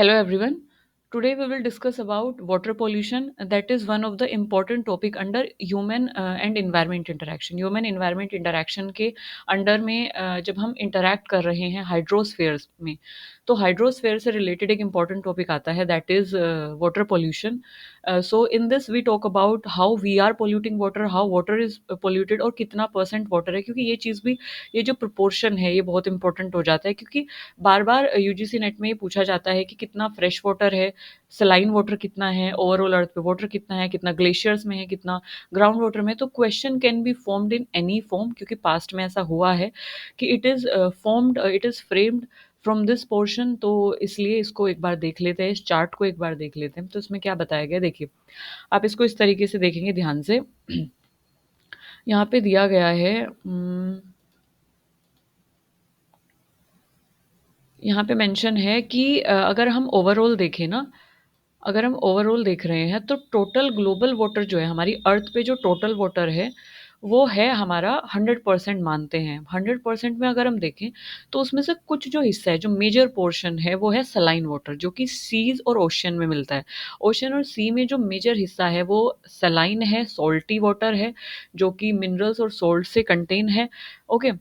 Hello everyone. Today we will discuss about water pollution. That is one of the important topic under human and environment interaction. Human environment interaction के under में जब हम interact कर रहे हैं hydrosphere में, तो हाइड्रोस्फेयर से रिलेटेड एक important topic आता है that is water pollution. So in this we talk about how we are polluting water, how water is polluted और कितना परसेंट वाटर है, क्योंकि ये चीज़ भी, ये जो proportion है ये बहुत इंपॉर्टेंट हो जाता है, क्योंकि बार-बार यूजीसी नेट में ये पूछा जाता है कि कितना फ्रेश वाटर है, सलाइन वाटर कितना है, ओवरऑल अर्थ पे वाटर कितना है, कितना ग्लेशियर्स में है, कितना ग्राउंड वाटर में। तो question can be formed in any form, क्योंकि पास्ट में ऐसा हुआ है कि it is framed from this portion. तो इसलिए इसको एक बार देख लेते हैं, इस चार्ट को एक बार देख लेते हैं। तो इसमें क्या बताया गया है, देखिए, आप इसको इस तरीके से देखेंगे ध्यान से। यहाँ पे दिया गया है, यहाँ पे मेंशन है कि अगर हम ओवरऑल देखें ना, अगर हम ओवरऑल देख रहे हैं तो टोटल ग्लोबल वाटर जो है, हमारी अर्थ पे जो टोटल वाटर है वो है हमारा 100% मानते हैं। 100% में अगर हम देखें तो उसमें से कुछ जो हिस्सा है, जो मेजर पोर्शन है, वो है सलाइन वाटर, जो कि सीज और ओशियन में मिलता है। ओशियन और सी में जो मेजर हिस्सा है वो सलाइन है, सॉल्टी वाटर है, जो कि मिनरल्स और सॉल्ट से कंटेन है। ओके।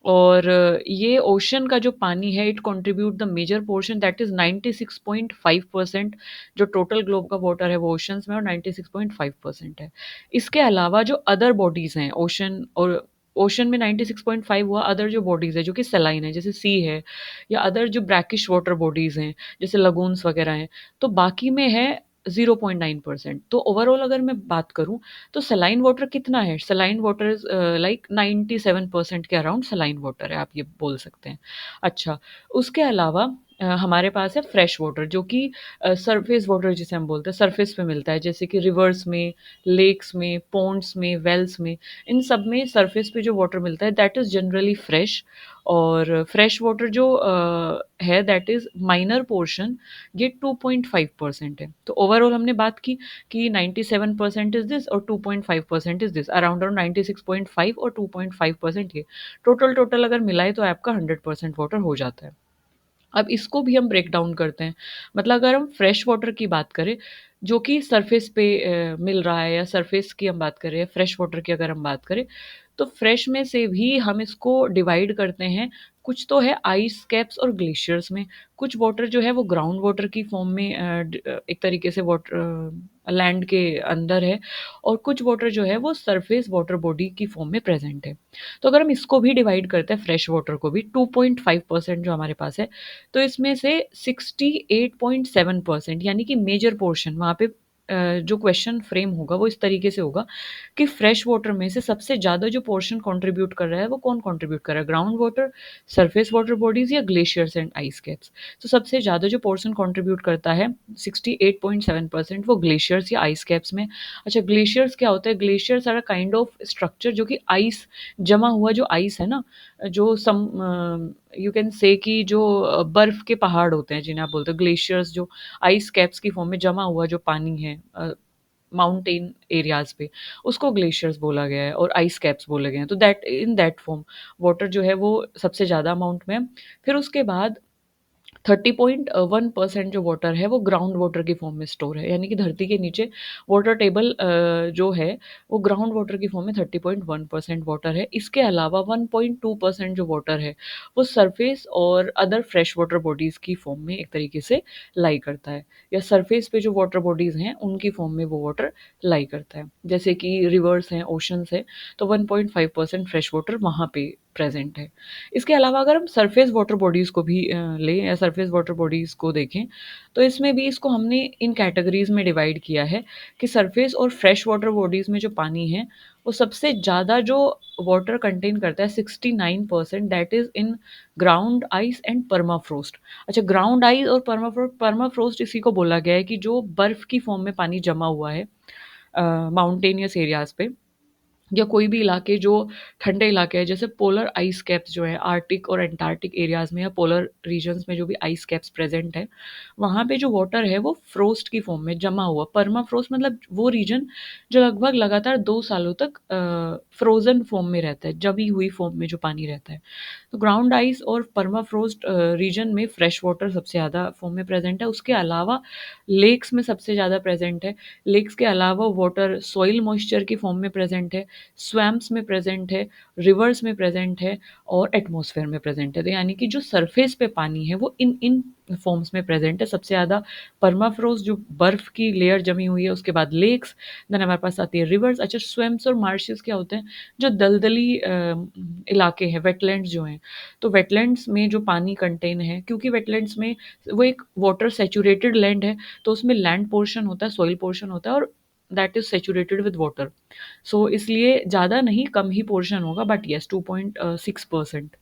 और ये ओशन का जो पानी है, it contribute the major portion, that is 96.5%। जो टोटल ग्लोब का वाटर है वो ओशंस में, और 96.5% है। इसके अलावा जो अदर बॉडीज हैं, ओशन और ओशन में 96.5 हुआ, अदर जो बॉडीज है जो कि सलाइन है, जैसे सी है, या अदर जो ब्रैकिश वाटर बॉडीज हैं जैसे लगून्स वगैरह हैं, तो बाकी में है 0.9%। तो ओवरऑल अगर मैं बात करूं तो सलाइन वाटर कितना है, सलाइन वाटर इज लाइक 97% के अराउंड सलाइन वाटर है, आप ये बोल सकते हैं। अच्छा, उसके अलावा हमारे पास है फ्रेश वाटर, जो कि सरफेस वाटर जिसे हम बोलते हैं, सरफेस पे मिलता है, जैसे कि रिवर्स में, लेक्स में, पॉन्ड्स में, वेल्स में, इन सब में सरफेस पे जो वाटर मिलता है दैट इज़ जनरली फ्रेश। और फ्रेश वाटर जो है दैट इज़ माइनर पोर्शन, ये 2.5% है। तो ओवरऑल हमने बात की कि 97% इज़ दिस और 2.5% इज़ दिस, अराउंड अराउंड 96.5 और 2.5% ये टोटल अगर मिलाए तो आपका 100% वाटर हो जाता है। अब इसको भी हम ब्रेक डाउन करते हैं। मतलब अगर हम फ्रेश वाटर की बात करें, जो कि सरफेस पे मिल रहा है, या सरफेस की हम बात करें, या फ्रेश वाटर की अगर हम बात करें, तो फ्रेश में से भी हम इसको डिवाइड करते हैं। कुछ तो है आइस कैप्स और ग्लेशियर्स में, कुछ वाटर जो है वो ग्राउंड वाटर की फॉर्म में एक तरीके से वाटर लैंड के अंदर है, और कुछ वाटर जो है वो सरफेस वाटर बॉडी की फॉर्म में प्रेजेंट है। तो अगर हम इसको भी डिवाइड करते हैं, फ्रेश वाटर को भी, 2.5% जो हमारे पास है, तो इसमें से 68.7%, यानी कि मेजर पोर्शन वहाँ पे जो क्वेश्चन फ्रेम होगा वो इस तरीके से होगा कि फ्रेश वाटर में से सबसे ज़्यादा जो पोर्शन कंट्रीब्यूट कर रहा है वो कौन कंट्रीब्यूट कर रहा है, ground water, surface water bodies, या ग्लेशियर्स एंड आइस कैप्स। तो सबसे ज़्यादा जो पोर्शन कंट्रीब्यूट करता है 68.7%, वो ग्लेशियर्स या आइस कैप्स में। अच्छा, ग्लेशियर्स क्या होता है, glaciers are a kind of structure, जो कि आइस, जमा हुआ जो आइस है ना, जो यू कैन से कि जो बर्फ के पहाड़ होते हैं जिन्हें आप बोलते हो ग्लेशियर्स, जो आइस कैप्स की फॉर्म में जमा हुआ जो पानी है माउंटेन एरियाज पे, उसको ग्लेशियर्स बोला गया है और आइस कैप्स बोले गए हैं। तो that in that form water जो है वो सबसे ज़्यादा अमाउंट में है। फिर उसके बाद 30.1% जो वाटर है वो ग्राउंड वाटर की फॉर्म में स्टोर है, यानी कि धरती के नीचे वाटर टेबल जो है वो ग्राउंड वाटर की फॉर्म में 30.1% वाटर है। इसके अलावा 1.2% जो वाटर है वो सरफेस और अदर फ्रेश वाटर बॉडीज़ की फॉर्म में एक तरीके से लाई करता है, या सरफेस पे जो वाटर बॉडीज़ हैं उनकी फॉर्म में वो वाटर लाई करता है, जैसे कि रिवर्स हैं, ओशंस है, तो 1.5% फ्रेश वाटर वहाँ पे प्रेजेंट है। इसके अलावा अगर हम सरफेस वाटर बॉडीज़ को भी लें, या सरफेस वाटर बॉडीज़ को देखें, तो इसमें भी इसको हमने इन कैटेगरीज़ में डिवाइड किया है कि सरफेस और फ्रेश वाटर बॉडीज़ में जो पानी है वो सबसे ज़्यादा जो वाटर कंटेन करता है 69%, that is in ground ice and permafrost. अच्छा, ग्राउंड आइस और परमाफ्रोस्ट इसी को बोला गया है कि जो बर्फ़ की फॉर्म में पानी जमा हुआ है माउंटेनियस एरियाज़ पे, या कोई भी इलाके जो ठंडे इलाके हैं, जैसे पोलर आइस कैप्स जो है आर्टिक और एंटार्क्टिक एरियाज़ में या पोलर रीजन्स में जो भी आइस कैप्स प्रेजेंट है, वहाँ पे जो वाटर है वो फ्रोस्ट की फॉर्म में जमा हुआ, पर्मा फ्रोस्ट मतलब वो रीजन जो लगभग लगातार 2 सालों तक फ्रोजन फॉर्म में रहता है, जमी हुई फॉर्म में जो पानी रहता है। तो ग्राउंड आइस और परमाफ्रोस्ट रीजन में फ्रेश वाटर सबसे ज़्यादा फॉर्म में प्रेजेंट है। उसके अलावा लेक्स में सबसे ज़्यादा प्रेजेंट है। लेक्स के अलावा वाटर सॉइल मॉइस्चर की फॉर्म में प्रेजेंट है, स्वैम्प्स में प्रेजेंट है, रिवर्स में प्रेजेंट है और एटमॉस्फेयर में प्रेजेंट है। तो यानी कि जो सरफेस पे पानी है वो इन इन फॉर्म्स में प्रेजेंट है। सबसे ज़्यादा परमाफ्रोस्ट जो बर्फ की लेयर जमी हुई है, उसके बाद लेक्स, देन हमारे पास आती है रिवर्स। अच्छा, स्विम्स और मार्शेस क्या होते हैं? जो दलदली इलाके हैं, वेटलैंड्स जो हैं, तो वेटलैंड्स में जो पानी कंटेन है, क्योंकि वेटलैंड्स में वो एक वाटर सैचुरेटेड लैंड है, तो उसमें लैंड पोर्शन होता है, सॉइल पोर्शन होता है और that is saturated with water. So इसलिए ज़्यादा नहीं, कम ही पोर्शन होगा, बट येस 2.6%।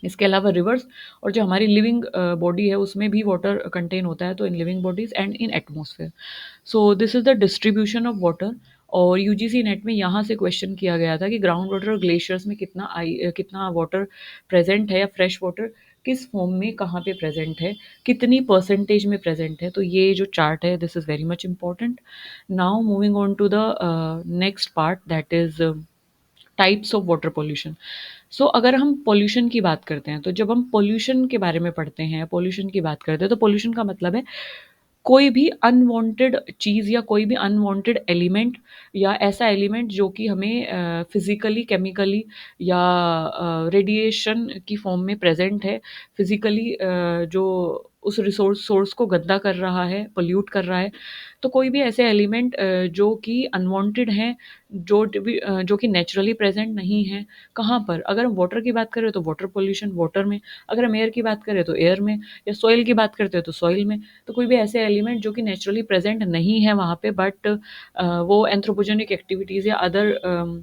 इसके अलावा रिवर्स और जो हमारी लिविंग बॉडी है उसमें भी वाटर कंटेन होता है, तो in living bodies and in atmosphere. So this is the distribution of water. और यूजीसी नेट में यहाँ से क्वेश्चन किया गया था कि ग्राउंड वाटर और ग्लेशियर्स में कितना वाटर प्रेजेंट है, या फ्रेश वाटर किस फॉर्म में कहाँ पे प्रेजेंट है, कितनी परसेंटेज में प्रेजेंट है। तो ये जो चार्ट है this is very much important. Now moving on to the next part, that is types of water pollution. So अगर हम पॉल्यूशन की बात करते हैं, तो जब हम पॉल्यूशन के बारे में पढ़ते हैं, पॉल्यूशन की बात करते हैं, तो पॉल्यूशन का मतलब है कोई भी अनवांटेड चीज़ या कोई भी अनवांटेड एलिमेंट, या ऐसा एलिमेंट जो कि हमें फिज़िकली, केमिकली या रेडिएशन की फॉर्म में प्रेज़ेंट है, फिज़िकली जो उस रिसोर्स सोर्स को गंदा कर रहा है, पॉल्यूट कर रहा है। तो कोई भी ऐसे एलिमेंट जो कि अनवांटेड हैं, जो कि नेचुरली प्रेज़ेंट नहीं हैं, कहाँ पर? अगर हम वाटर की बात करें तो वाटर पॉल्यूशन वाटर में, अगर हम एयर की बात करें तो एयर में, या सॉइल की बात करते हैं तो सॉइल में। तो कोई भी ऐसे एलिमेंट जो कि नेचुरली प्रेजेंट नहीं है वहाँ पे, बट वो एंथ्रोपोजेनिक एक्टिविटीज़ या अदर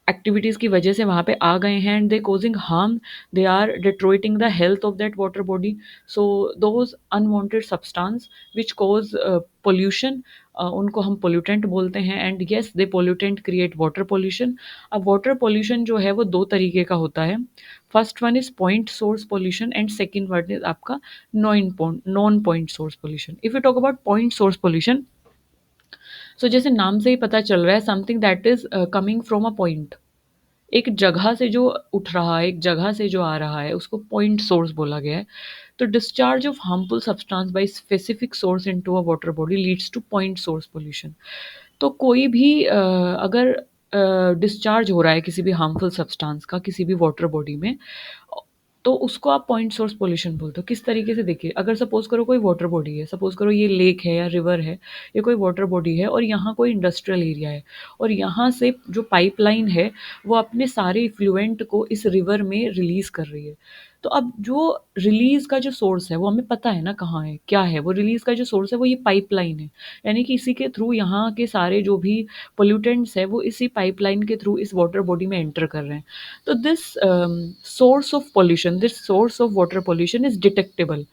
एक्टिविटीज़ की वजह से वहाँ पे आ गए हैं, and they causing harm, they are deteriorating the health of that water body. So those unwanted substance which cause pollution, उनको हम पोल्यूटेंट बोलते हैं, and yes they pollutant create water pollution. अब वाटर पोल्यूशन जो है वो दो तरीके का होता है। First one is point source pollution and second one is आपका non point source pollution. If you talk about point source pollution, so जैसे नाम से ही पता चल रहा है, something that is coming from a point, एक जगह से जो उठ रहा है, एक जगह से जो आ रहा है, उसको पॉइंट सोर्स बोला गया है। तो discharge of harmful substance by specific source into a water body leads two point source pollution. तो कोई भी अगर डिस्चार्ज हो रहा है किसी भी हार्मफुल सब्सटेंस का किसी भी वाटर बॉडी में, तो उसको आप पॉइंट सोर्स पोल्यूशन बोलते हो। किस तरीके से? देखिए, अगर सपोज करो कोई वाटर बॉडी है, सपोज करो ये लेक है या रिवर है, या कोई वाटर बॉडी है, और यहाँ कोई इंडस्ट्रियल एरिया है, और यहाँ से जो पाइपलाइन है वो अपने सारे इफ्लुएंट को इस रिवर में रिलीज कर रही है। तो अब जो रिलीज का जो सोर्स है वो हमें पता है ना कहाँ है, क्या है वो रिलीज का जो सोर्स है, वो ये पाइपलाइन है। यानी कि इसी के थ्रू यहाँ के सारे जो भी पोल्यूटेंट्स है वो इसी पाइपलाइन के थ्रू इस वाटर बॉडी में एंटर कर रहे हैं। तो this source of water pollution is detectable.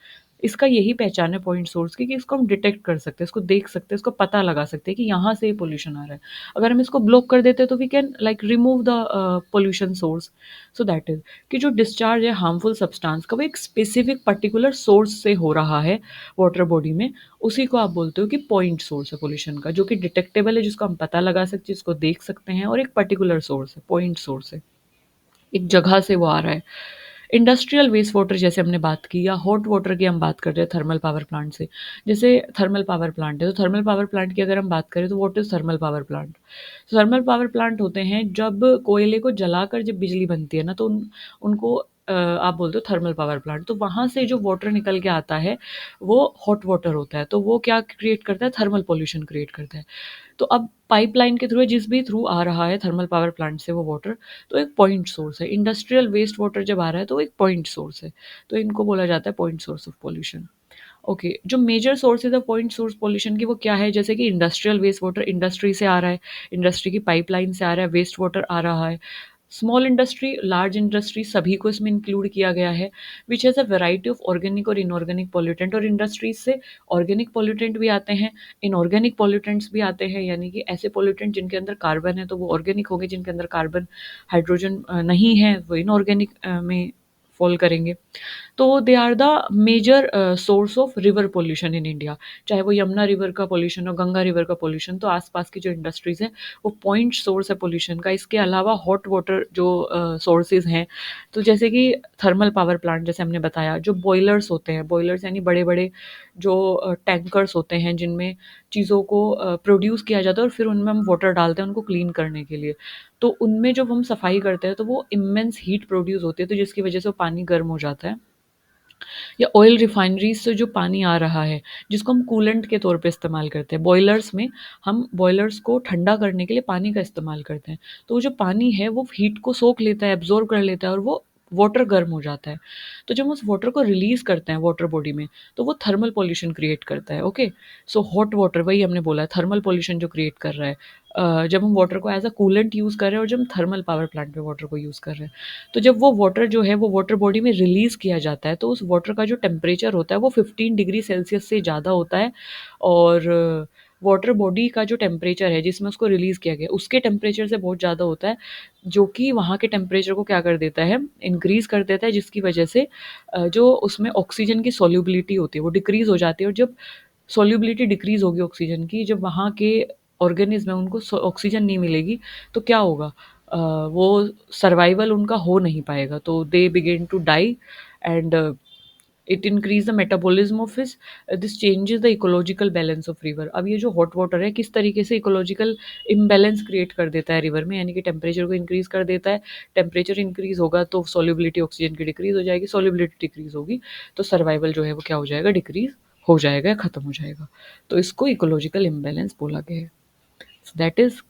इसका यही पहचान है पॉइंट सोर्स की, कि इसको हम डिटेक्ट कर सकते हैं, इसको देख सकते हैं, इसको पता लगा सकते हैं कि यहाँ से ये पोल्यूशन आ रहा है। अगर हम इसको ब्लॉक कर देते हैं तो we can like remove the pollution source. So that is कि जो डिस्चार्ज है हार्मफुल सब्सटेंस का वो एक स्पेसिफिक पर्टिकुलर सोर्स से हो रहा है वाटर बॉडी में, उसी को आप बोलते हो कि पॉइंट सोर्स है पोल्यूशन का, जो कि डिटेक्टेबल है, जिसको हम पता लगा सकते हैं, जिसको देख सकते हैं, और एक पर्टिकुलर सोर्स है, पॉइंट सोर्स है, एक जगह से वो आ रहा है। इंडस्ट्रियल वेस्ट वाटर जैसे हमने बात की, या हॉट वाटर की हम बात कर रहे हैं थर्मल पावर प्लांट से। जैसे थर्मल पावर प्लांट है, तो थर्मल पावर प्लांट की अगर हम बात करें तो what is thermal power plant? Thermal power plant होते हैं जब कोयले को जलाकर जब बिजली बनती है ना, तो उनको आप बोलते हो थर्मल पावर प्लांट। तो वहाँ से जो वाटर निकल के आता है वो हॉट वाटर होता है, तो वो क्या क्रिएट करता है? थर्मल पॉल्यूशन क्रिएट करता है। तो अब पाइपलाइन के थ्रू, जिस भी थ्रू आ रहा है थर्मल पावर प्लांट से वो वाटर, तो एक पॉइंट सोर्स है। इंडस्ट्रियल वेस्ट वाटर जब आ रहा है तो एक पॉइंट सोर्स है, तो इनको बोला जाता है point source of pollution. Okay, जो major sources of point source pollution की वो क्या है? जैसे कि इंडस्ट्रियल वेस्ट वाटर इंडस्ट्री से आ रहा है, इंडस्ट्री की पाइपलाइन से आ रहा है, वेस्ट वाटर आ रहा है, स्मॉल इंडस्ट्री, लार्ज इंडस्ट्री सभी को इसमें इंक्लूड किया गया है, which has a variety of organic और इनऑर्गेनिक पॉल्यूटेंट। और इंडस्ट्रीज से ऑर्गेनिक पॉल्यूटेंट भी आते हैं, इनऑर्गेनिक पॉल्यूटेंट्स भी आते हैं, यानी कि ऐसे पॉल्यूटेंट जिनके अंदर कार्बन है तो वो ऑर्गेनिक होंगे, जिनके अंदर कार्बन हाइड्रोजन नहीं है वो इनऑर्गेनिक में फॉल करेंगे। तो they are the major source of river pollution in India. चाहे वो यमुना रिवर का पोल्यूशन हो, गंगा रिवर का पोल्यूशन, तो आसपास की जो इंडस्ट्रीज हैं वो पॉइंट सोर्स है पोल्यूशन का। इसके अलावा हॉट वाटर जो सोर्सेज हैं, तो जैसे कि थर्मल पावर प्लांट, जैसे हमने बताया, जो बॉयलर्स होते हैं, बॉयलर्स यानी बड़े बड़े जो टैंकर्स होते हैं जिनमें चीज़ों को प्रोड्यूस किया जाता है और फिर उनमें हम वाटर डालते हैं उनको क्लीन करने के लिए। तो उनमें जब हम सफाई करते हैं तो वो इमेंस हीट प्रोड्यूस होती है, तो जिसकी वजह से वो पानी गर्म हो जाता है। या ऑयल रिफाइनरीज से जो पानी आ रहा है, जिसको हम कूलेंट के तौर पे इस्तेमाल करते हैं, बॉयलर्स में हम बॉयलर्स को ठंडा करने के लिए पानी का इस्तेमाल करते हैं। तो वो जो पानी है वो हीट को सोख लेता है, एब्जॉर्ब कर लेता है और वो वाटर गर्म हो जाता है। तो जब हम उस वाटर को रिलीज करते हैं वाटर बॉडी में, तो वो थर्मल पॉल्यूशन क्रिएट करता है। ओके, सो हॉट वाटर, वही हमने बोला है, थर्मल पॉल्यूशन जो क्रिएट कर रहा है। जब हम वाटर को एज अ कूलेंट यूज़ कर रहे हैं और जब हम थर्मल पावर प्लांट में वाटर को यूज़ कर रहे हैं, तो जब वो वाटर जो है वो वाटर बॉडी में रिलीज़ किया जाता है, तो उस वाटर का जो टेम्परेचर होता है वो 15 डिग्री सेल्सियस से ज़्यादा होता है। और वाटर बॉडी का जो टेम्परेचर है जिसमें उसको रिलीज़ किया गया, उसके टेम्परेचर से बहुत ज़्यादा होता है, जो कि वहाँ के टेम्परेचर को क्या कर देता है, इंक्रीज़ कर देता है, जिसकी वजह से जो उसमें ऑक्सीजन की सॉल्युबिलिटी होती है वो डिक्रीज़ हो जाती है। और जब सॉल्युबिलिटी डिक्रीज़ होगी ऑक्सीजन की, जब वहाँ के ऑर्गेनिज्म है उनको ऑक्सीजन नहीं मिलेगी, तो क्या होगा, वो सर्वाइवल उनका हो नहीं पाएगा, तो they begin to die. And it increase the metabolism of his, this changes the ecological balance of river. अब ये जो हॉट वाटर है किस तरीके से इकोलॉजिकल इम्बैलेंस क्रिएट कर देता है रिवर में, यानी कि टेम्परेचर को इंक्रीज कर देता है। टेम्परेचर इंक्रीज होगा तो सॉल्युबिलिटी ऑक्सीजन की डिक्रीज हो जाएगी, सॉल्युबिलिटी डिक्रीज होगी तो सर्वाइवल जो है वो क्या हो जाएगा, डिक्रीज हो जाएगा या खत्म हो जाएगा। तो इसको इकोलॉजिकल इम्बैलेंस बोला गया है। That is.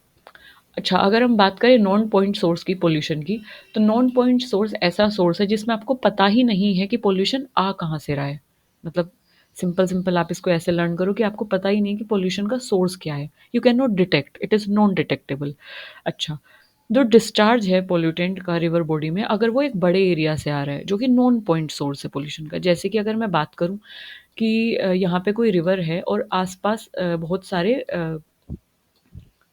अच्छा, अगर हम बात करें नॉन पॉइंट सोर्स की पोल्यूशन की, तो नॉन पॉइंट सोर्स ऐसा सोर्स है जिसमें आपको पता ही नहीं है कि पोल्यूशन आ कहाँ से रहा है। मतलब सिंपल सिंपल आप इसको ऐसे लर्न करो कि आपको पता ही नहीं कि पोल्यूशन का सोर्स क्या है। You can not detect, it is non detectable. अच्छा, जो डिस्चार्ज है पोल्यूटेंट का रिवर बॉडी में, अगर वो एक बड़े एरिया से आ रहा है जो कि नॉन पॉइंट सोर्स है पोल्यूशन का, जैसे कि अगर मैं बात करूं कि यहाँ पे कोई रिवर है और आसपास बहुत सारे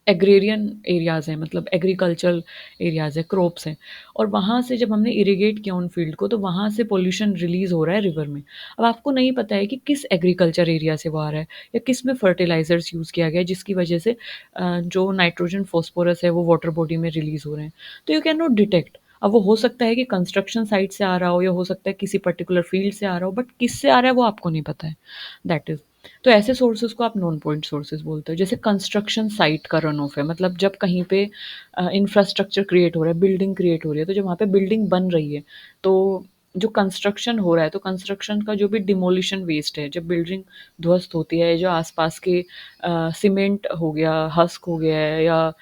एग्रेरियन एरियाज़ हैं, मतलब एग्रीकल्चरल एरियाज़ हैं, क्रॉप्स हैं, और वहाँ से जब हमने इरिगेट किया उन फील्ड को तो वहाँ से पोल्यूशन रिलीज़ हो रहा है रिवर में। अब आपको नहीं पता है कि किस एग्रीकल्चर एरिया से वो आ रहा है या किस में फर्टिलाइज़र्स यूज़ किया गया है जिसकी वजह से जो नाइट्रोजन फॉस्फोरस है वो वाटर बॉडी में रिलीज़ हो रहे हैं। तो यू कैन नॉट डिटेक्ट। अब वो हो सकता है कि कंस्ट्रक्शन साइट से आ रहा हो या हो सकता है किसी पर्टिकुलर फील्ड से आ रहा हो, बट किससे आ रहा है वो आपको नहीं पता है। That is. तो ऐसे सोर्सेज को आप नॉन पॉइंट सोर्सेज बोलते हो। जैसे कंस्ट्रक्शन साइट का रन ऑफ है, मतलब जब कहीं पे इंफ्रास्ट्रक्चर क्रिएट हो रहा है, बिल्डिंग क्रिएट हो रही है, तो जब वहाँ पे बिल्डिंग बन रही है तो जो कंस्ट्रक्शन हो रहा है, तो कंस्ट्रक्शन का जो भी डिमोलिशन वेस्ट है, जब बिल्डिंग ध्वस्त होती है, जो आसपास के सीमेंट हो गया, हस्क हो गया है, या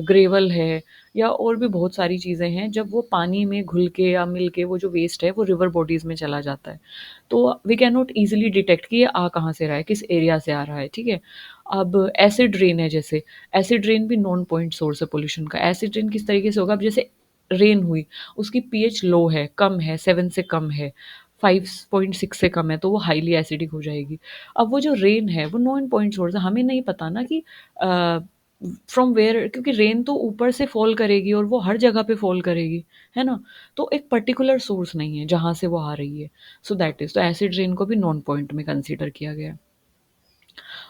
ग्रेवल है, या और भी बहुत सारी चीज़ें हैं, जब वो पानी में घुल के या मिल के वो जो वेस्ट है वो रिवर बॉडीज़ में चला जाता है, तो we can not easily detect कि ये आ कहाँ से रहा है, किस एरिया से आ रहा है, ठीक है? अब एसिड रेन है जैसे, एसिड रेन भी नॉन पॉइंट सोर्स है पॉल्यूशन का। एसिड रेन किस तरीके से होगा, अब जैसे रेन हुई, उसकी पीएच लो है, कम है, 7 से कम है, 5.6 से कम है, तो वो हाईली एसिडिक हो जाएगी। अब वो जो रेन है वो नॉन पॉइंट सोर्स है, हमें नहीं पता ना कि फ्रॉम वेयर, क्योंकि रेन तो ऊपर से फॉल करेगी और वो हर जगह पे फॉल करेगी, है ना? तो एक पर्टिकुलर सोर्स नहीं है जहाँ से वो आ रही है। सो दैट इज़, तो एसिड रेन को भी नॉन पॉइंट में कंसीडर किया गया है।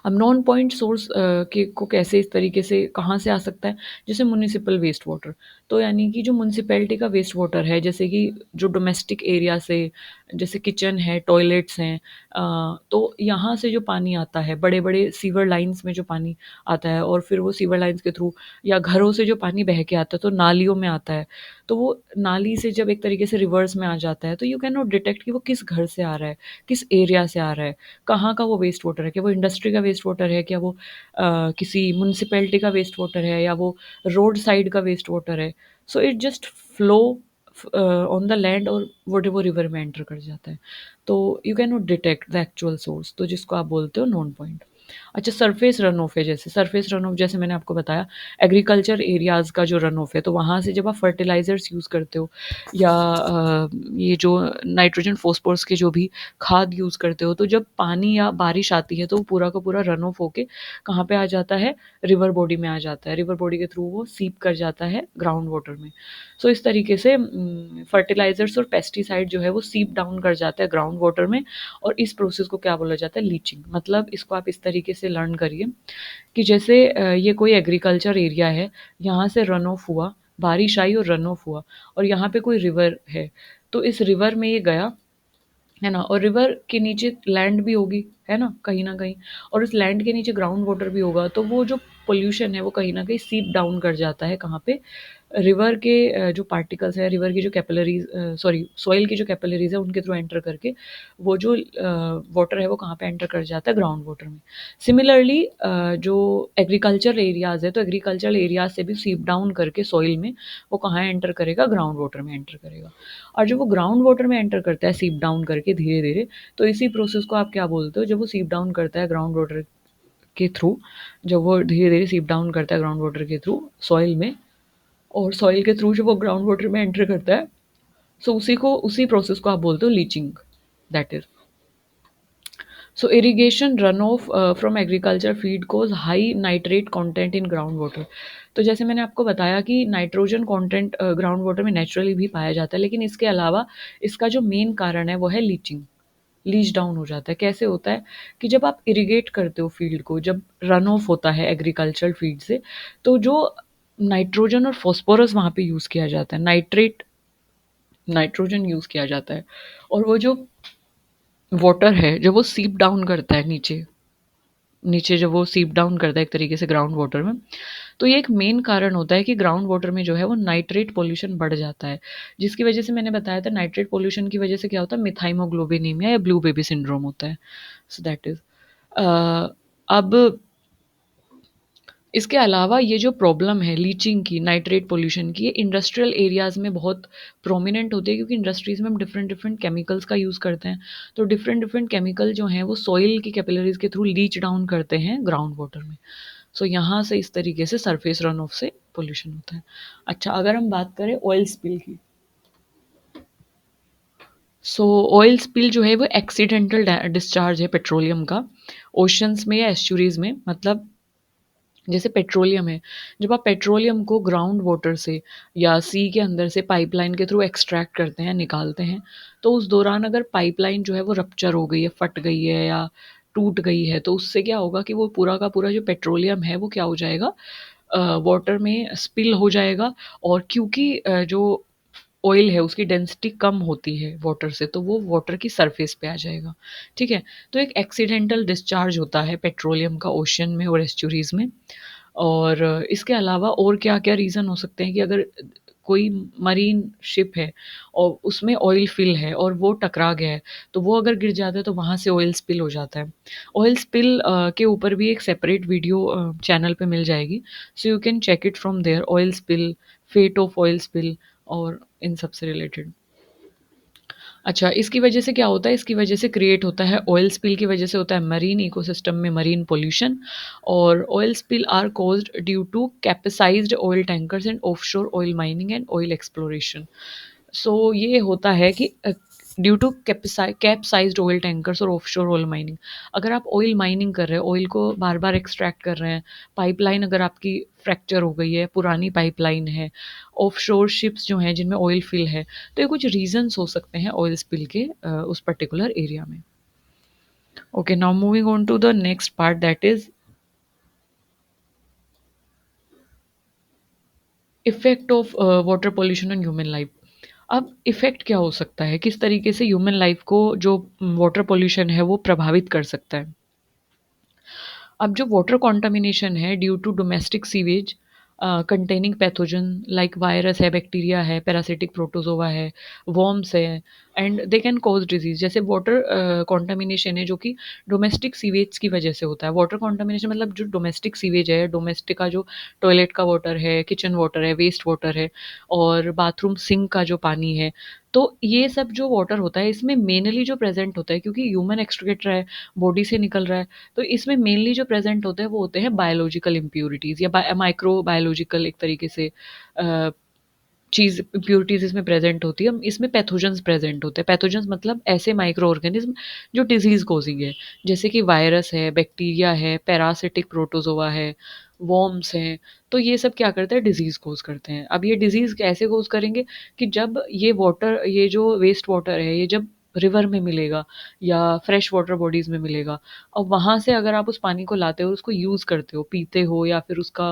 अब नॉन पॉइंट सोर्स के को कैसे, इस तरीके से कहाँ से आ सकता है, जैसे म्युनिसिपल वेस्ट वाटर। तो यानी कि जो म्युनिसिपैलिटी का वेस्ट वाटर है, जैसे कि जो डोमेस्टिक एरिया से, जैसे किचन है, टॉयलेट्स हैं, तो यहाँ से जो पानी आता है, बड़े बड़े सीवर लाइन्स में जो पानी आता है और फिर वो सीवर लाइन्स के थ्रू या घरों से जो पानी बह के आता है तो नालियों में आता है, तो वो नाली से जब एक तरीके से रिवर्स में आ जाता है तो यू कैन नॉट डिटेक्ट कि वो किस घर से आ रहा है, किस एरिया से आ रहा है, कहाँ का वो वेस्ट वाटर है, क्या वो इंडस्ट्री का वेस्ट वाटर है, क्या वो किसी म्युनिसिपैलिटी का वेस्ट वाटर है, या वो रोड साइड का वेस्ट वाटर है। So it just flow on the land और वो रिवर में एंटर कर जाता है। तो you can not detect the actual source, तो जिसको आप बोलते हो नॉन पॉइंट। अच्छा, सरफेस रन ऑफ है, जैसे सरफेस रन ऑफ जैसे मैंने आपको बताया एग्रीकल्चर एरियाज़ का जो रन ऑफ है, तो वहाँ से जब आप फर्टिलाइज़र्स यूज़ करते हो या ये जो नाइट्रोजन फॉस्फोरस के जो भी खाद यूज़ करते हो, तो जब पानी या बारिश आती है तो वो पूरा का पूरा रन ऑफ होके कहाँ पे आ जाता है, रिवर बॉडी में आ जाता है। रिवर बॉडी के थ्रू वो सीप कर जाता है ग्राउंड वाटर में। सो इस तरीके से फर्टिलाइज़र्स और पेस्टिसाइड जो है वो सीप डाउन कर जाता है ग्राउंड वाटर में, और इस प्रोसेस को क्या बोला जाता है, लीचिंग। मतलब इसको आप इस तरीके से लर्न करिए कि जैसे ये कोई एग्रीकल्चर एरिया है, यहाँ से रन ऑफ हुआ, बारिश आई और रन ऑफ हुआ, और यहाँ पे कोई रिवर है, तो इस रिवर में ये गया, है ना, और रिवर के नीचे लैंड भी होगी, है ना, कहीं न कहीं, और उस लैंड के नीचे ग्राउंड वाटर भी होगा, तो वो जो पॉल्यूशन है वो कहीं न कहीं सीप डाउन कर जाता है कहाँ पे, रिवर के जो पार्टिकल्स हैं, रिवर की जो कैपिलरीज़ सॉरी सॉइल की जो कैपिलरीज़ है उनके थ्रू एंटर करके वो जो वाटर है वो कहाँ पे एंटर कर जाता है, ग्राउंड वाटर में। सिमिलरली जो एग्रीकल्चर एरियाज़ है, तो एग्रीकल्चर एरियाज़ से भी सीप डाउन करके सॉइल में वो कहाँ एंटर करेगा, ग्राउंड वाटर में एंटर करेगा। और जब वो ग्राउंड वाटर में एंटर करता है सीप डाउन करके धीरे-धीरे, तो इसी प्रोसेस को आप क्या बोलते हो, जब वो सीप डाउन करता है ग्राउंड वाटर के थ्रू, जब वो धीरे-धीरे सीप डाउन करता है ग्राउंड वाटर के थ्रू सॉइल में, और सॉइल के थ्रू जब वो ग्राउंड वाटर में एंटर करता है, सो उसी प्रोसेस को आप बोलते हो leaching, that is. So irrigation run off from agriculture feed cause high nitrate content in ground water. तो जैसे मैंने आपको बताया कि नाइट्रोजन कंटेंट ग्राउंड वाटर में नेचुरली भी पाया जाता है, लेकिन इसके अलावा इसका जो मेन कारण है वो है लीचिंग। लीच डाउन हो जाता है। कैसे होता है कि जब आप इरिगेट करते हो फील्ड को, जब रन ऑफ होता है एग्रीकल्चर फील्ड से, तो जो नाइट्रोजन और फास्फोरस वहाँ पे यूज़ किया जाता है, नाइट्रोजन यूज़ किया जाता है, और वो जो वाटर है जब वो सीप डाउन करता है नीचे, जब वो सीप डाउन करता है एक तरीके से ग्राउंड वाटर में, तो ये एक मेन कारण होता है कि ग्राउंड वाटर में जो है वो नाइट्रेट पॉल्यूशन बढ़ जाता है, जिसकी वजह से मैंने बताया था नाइट्रेट पॉल्यूशन की वजह से क्या होता है, मिथाइमोग्लोबिनीमिया या ब्लू बेबी सिंड्रोम होता है। सो दैट इज़ अब इसके अलावा ये जो प्रॉब्लम है लीचिंग की, नाइट्रेट पॉल्यूशन की, ये इंडस्ट्रियल एरियाज़ में बहुत प्रोमिनेंट होती है, क्योंकि इंडस्ट्रीज़ में हम डिफरेंट डिफरेंट केमिकल्स का यूज़ करते हैं। तो डिफरेंट डिफरेंट केमिकल जो हैं वो सॉइल की कैपिलरीज़ के थ्रू लीच डाउन करते हैं ग्राउंड वाटर में। सो यहाँ से इस तरीके से सरफेस रन ऑफ से पॉल्यूशन होता है। अच्छा, अगर हम बात करें ऑयल स्पिल की, सो ऑयल स्पिल जो है वो एक्सीडेंटल डिस्चार्ज है पेट्रोलियम का ओशंस में या एस्चुरीज़ में। मतलब जैसे पेट्रोलियम है, जब आप पेट्रोलियम को ग्राउंड वाटर से या सी के अंदर से पाइपलाइन के थ्रू एक्सट्रैक्ट करते हैं, निकालते हैं, तो उस दौरान अगर पाइपलाइन जो है वो रप्चर हो गई है, फट गई है या टूट गई है, तो उससे क्या होगा कि वो पूरा का पूरा जो पेट्रोलियम है वो क्या हो जाएगा, वाटर में स्पिल हो जाएगा। और क्योंकि जो ऑयल है उसकी डेंसिटी कम होती है वाटर से, तो वो वाटर की सरफेस पे आ जाएगा। ठीक है, तो एक एक्सीडेंटल डिस्चार्ज होता है पेट्रोलियम का ओशन में और एस्चुरीज में। और इसके अलावा और क्या-क्या रीज़न हो सकते हैं कि अगर कोई मरीन शिप है और उसमें ऑयल फिल है और वो टकरा गया है, तो वो अगर गिर जाता है तो वहाँ से ऑयल स्पिल हो जाता है। ऑयल स्पिल के ऊपर भी एक सेपरेट वीडियो चैनल पे मिल जाएगी, so you can check it from there, oil spill, fate of oil spill और इन सब से रिलेटेड। अच्छा, इसकी वजह से क्या होता है, इसकी वजह से क्रिएट होता है, ऑयल स्पिल की वजह से होता है मरीन इकोसिस्टम में मरीन पोल्यूशन। और oil spill are caused due to capsized oil tankers and offshore oil mining and oil exploration. So ये होता है कि due to capsized oil tankers और ऑफशोर ऑयल माइनिंग। अगर आप ऑयल माइनिंग कर रहे हैं, ऑयल को बार बार एक्सट्रैक्ट कर रहे हैं, पाइपलाइन अगर आपकी फ्रैक्चर हो गई है, पुरानी पाइपलाइन है, ऑफशोर शिप्स जो हैं जिनमें ऑयल फिल है, तो ये कुछ रीजंस हो सकते हैं ऑयल स्पिल के उस पर्टिकुलर एरिया में। Okay, now moving on to the next part, that is effect of water pollution on human life. अब इफेक्ट क्या हो सकता है, किस तरीके से ह्यूमन लाइफ को जो वाटर पोल्यूशन है वो प्रभावित कर सकता है। अब जो वाटर कॉन्टामिनेशन है due to domestic sewage containing pathogen like virus है, बैक्टीरिया है, पैरासिटिक प्रोटोजोआ है, वॉर्म्स है, and they can cause disease. जैसे वाटर कॉन्टामिनेशन है जो कि डोमेस्टिक सीवेज की वजह से होता है। वाटर कॉन्टामिनेशन मतलब जो डोमेस्टिक सीवेज है, डोमेस्टिक का जो टॉयलेट का वाटर है, किचन वाटर है, वेस्ट वाटर है, और बाथरूम सिंक का जो पानी है, तो ये सब जो वाटर होता है इसमें मेनली जो प्रेज़ेंट होता है, क्योंकि ह्यूमन एक्सक्रीट रहा है, बॉडी से निकल रहा है, तो इसमें मेनली जो प्रेज़ेंट होते हैं वो होते हैं बायोलॉजिकल इम्प्यूरिटीज़ या माइक्रो बायोलॉजिकल एक तरीके से अ, चीज़ इम्प्यूरिटीज़ इसमें प्रेज़ेंट होती है। इसमें पैथोजेंस प्रेज़ेंट होते हैं। पैथोजेंस मतलब ऐसे माइक्रो ऑर्गेनिज़्म जो डिज़ीज़ कॉज़िंग है। जैसे कि वायरस है, बैक्टीरिया है, पैरासिटिक प्रोटोज़ोआ है, वर्म्स हैं। तो ये सब क्या करते हैं, डिज़ीज़ कॉज़ करते हैं। अब ये डिज़ीज़ कैसे कॉज़ करेंगे कि जब ये जो वेस्ट वाटर है, ये जब रिवर में मिलेगा या फ्रेश वाटर बॉडीज़ में मिलेगा और वहाँ से अगर आप उस पानी को लाते हो और उसको यूज़ करते हो, पीते हो या फिर उसका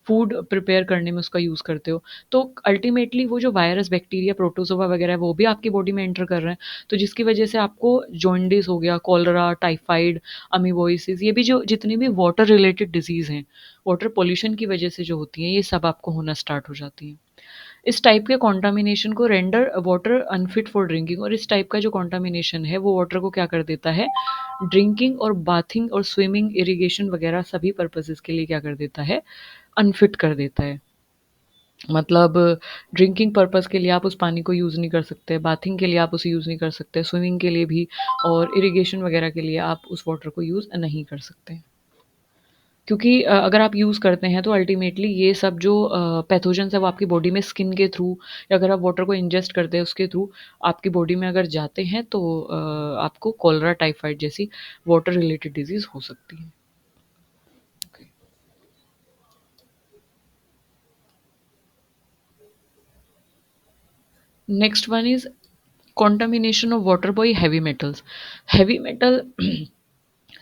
फूड प्रिपेयर करने में उसका यूज़ करते हो, तो अल्टीमेटली वो जो वायरस, बैक्टीरिया, प्रोटोज़ोआ वगैरह है, वो भी आपकी बॉडी में एंटर कर रहे हैं। तो जिसकी वजह से आपको जॉन्डिस हो गया, कॉलरा, टाइफाइड, अमीबोइसिस, ये भी जो जितनी भी वाटर रिलेटेड डिज़ीज़ हैं, वाटर पॉल्यूशन की वजह से जो होती हैं, ये सब आपको होना स्टार्ट हो जाती हैं। इस टाइप के कॉन्टामिनेशन को render water unfit for drinking, और इस टाइप का जो कॉन्टामिनेशन है वो वाटर को क्या कर देता है, ड्रिंकिंग और बाथिंग और स्विमिंग, इरिगेशन वगैरह सभी पर्पसेस के लिए क्या कर देता है, अनफिट कर देता है। मतलब ड्रिंकिंग पर्पस के लिए आप उस पानी को यूज़ नहीं कर सकते, बाथिंग के लिए आप उसे यूज़ नहीं कर सकते, स्विमिंग के लिए भी, और इरिगेशन वगैरह के लिए आप उस वाटर को यूज़ नहीं कर सकते। क्योंकि अगर आप यूज़ करते हैं तो अल्टीमेटली ये सब जो पैथोजेंस है वो आपकी बॉडी में स्किन के थ्रू या अगर आप वाटर को इंजेस्ट करते हैं उसके थ्रू आपकी बॉडी में अगर जाते हैं तो आपको कॉलरा, टाइफाइड जैसी वाटर रिलेटेड डिज़ीज़ हो सकती है। Next one is contamination of water bye heavy metals. Heavy metal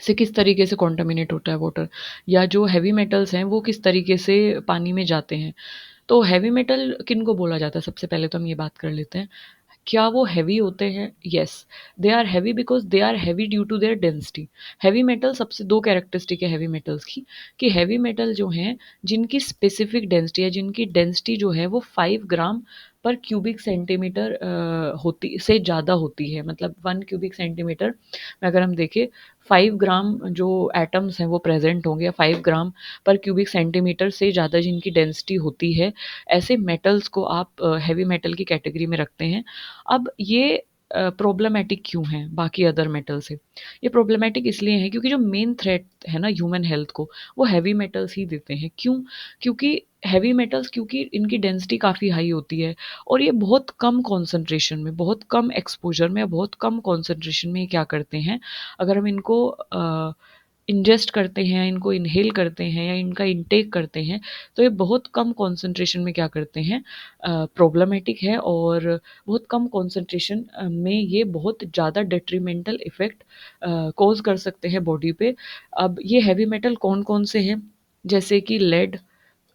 से किस तरीके से कॉन्टामिनेट होता है वाटर, या जो हेवी मेटल्स हैं वो किस तरीके से पानी में जाते हैं। तो हेवी मेटल किन को बोला जाता है, सबसे पहले तो हम ये बात कर लेते हैं। क्या वो हेवी होते हैं? Yes, they are heavy because they are heavy due to their density. Heavy metal, सबसे दो कैरेक्टरिस्टिक है हेवी मेटल्स की, कि हेवी मेटल जो हैं जिनकी स्पेसिफिक डेंसिटी है, जिनकी डेंसिटी जो है वो 5 ग्राम पर क्यूबिक सेंटीमीटर होती से ज़्यादा होती है। मतलब 1 क्यूबिक सेंटीमीटर में अगर हम देखें, 5 ग्राम जो एटम्स हैं वो प्रेजेंट होंगे, या 5 ग्राम पर क्यूबिक सेंटीमीटर से ज़्यादा जिनकी डेंसिटी होती है, ऐसे मेटल्स को आप हेवी मेटल की कैटेगरी में रखते हैं। अब ये प्रॉब्लमैटिक क्यों हैं बाकी अदर मेटल से? ये प्रॉब्लमैटिक इसलिए हैं क्योंकि जो मेन थ्रेट है ना ह्यूमन हेल्थ को, वो हेवी मेटल्स ही देते हैं। क्यों? क्योंकि हेवी मेटल्स, क्योंकि इनकी डेंसिटी काफ़ी हाई होती है और ये बहुत कम कॉन्सन्ट्रेशन में, बहुत कम एक्सपोज़र में, बहुत कम कॉन्सन्ट्रेशन में ये क्या करते हैं, अगर हम इनको इंजेस्ट करते हैं, इनको इन्हेल करते हैं या इनका इंटेक करते हैं, तो ये बहुत कम कॉन्सन्ट्रेशन में क्या करते हैं, प्रॉब्लमैटिक है, और बहुत कम कॉन्सन्ट्रेशन में ये बहुत ज़्यादा डेट्रीमेंटल इफ़ेक्ट कॉज़ कर सकते हैं बॉडी पे। अब ये हेवी मेटल कौन-कौन से हैं? जैसे कि lead,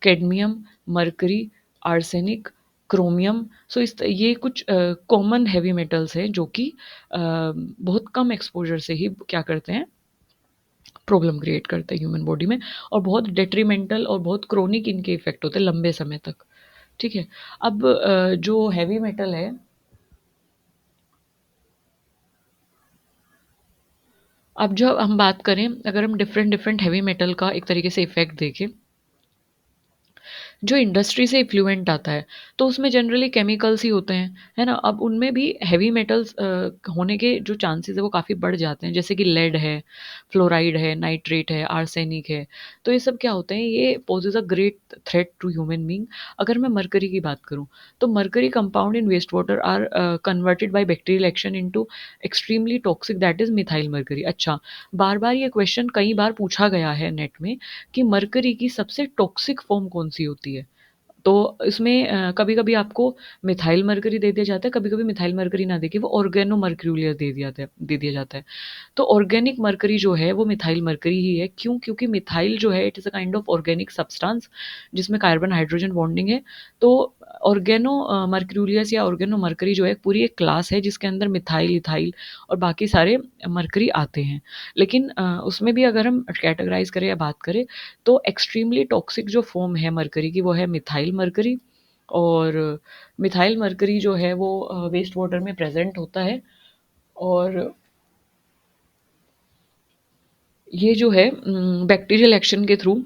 cadmium, mercury, arsenic, chromium. So ये कुछ कॉमन हेवी मेटल्स हैं जो कि बहुत कम एक्सपोज़र से ही क्या करते हैं, प्रॉब्लम क्रिएट करते हैं ह्यूमन बॉडी में, और बहुत डेट्रीमेंटल और बहुत क्रोनिक इनके इफ़ेक्ट होते हैं लंबे समय तक। ठीक है? अब जो हेवी मेटल है, अब जो हम बात करें, अगर हम डिफरेंट डिफरेंट हेवी मेटल का एक तरीके से इफ़ेक्ट देखें, जो इंडस्ट्री से इफ्लुएंट आता है, तो उसमें जनरली केमिकल्स ही होते हैं, है ना? अब उनमें भी हेवी मेटल्स होने के जो चांसेस है वो काफ़ी बढ़ जाते हैं, जैसे कि लेड है, फ्लोराइड है, नाइट्रेट है, आर्सेनिक है। तो ये सब क्या होते हैं, ये poses a great threat to human being. अगर मैं मरकरी की बात करूँ, तो mercury compound in waste water are converted by bacterial action into extremely toxic, that is methyl mercury. अच्छा, बार-बार ये क्वेश्चन कई बार पूछा गया है नेट में कि मरकरी की सबसे टॉक्सिक फॉर्म कौन-सी होती है? तो इसमें कभी-कभी आपको मिथाइल मरकरी दे दिया जाता है, कभी-कभी मिथाइल मरकरी ना देके वो ऑर्गेनो मर्क्यूरियल दे दिया जाता है। तो ऑर्गेनिक मरकरी जो है वो मिथाइल मरकरी ही है। क्यों? क्योंकि मिथाइल जो है it is a kind of organic substance जिसमें कार्बन हाइड्रोजन बॉन्डिंग है। तो ऑर्गेनो मर्क्यूरियस या ऑर्गेनो मरकरी जो है पूरी एक क्लास है जिसके अंदर मिथाइल, इथाइल और बाकी सारे मरकरी आते हैं। लेकिन उसमें भी अगर हम कैटेगराइज़ करें या बात करें, तो एक्सट्रीमली टॉक्सिक जो फ़ॉर्म है मरकरी की वो है मिथाइल मरकरी। और मिथाइल मरकरी जो है वो वेस्ट वाटर में प्रेज़ेंट होता है, और ये जो है बैक्टीरियल एक्शन के थ्रू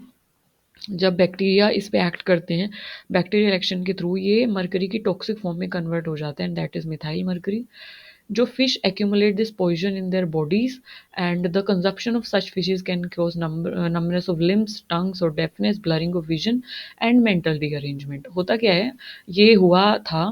जब बैक्टीरिया इस पे एक्ट करते हैं, बैक्टीरियल एक्शन के थ्रू ये मरकरी की टॉक्सिक फॉर्म में कन्वर्ट हो जाता है, and that is methyl mercury. जो fish accumulate this poison in their bodies, and the consumption of such fishes can cause numbness of limbs, tongues or deafness, blurring of vision and mental derangement. होता क्या है, ये हुआ था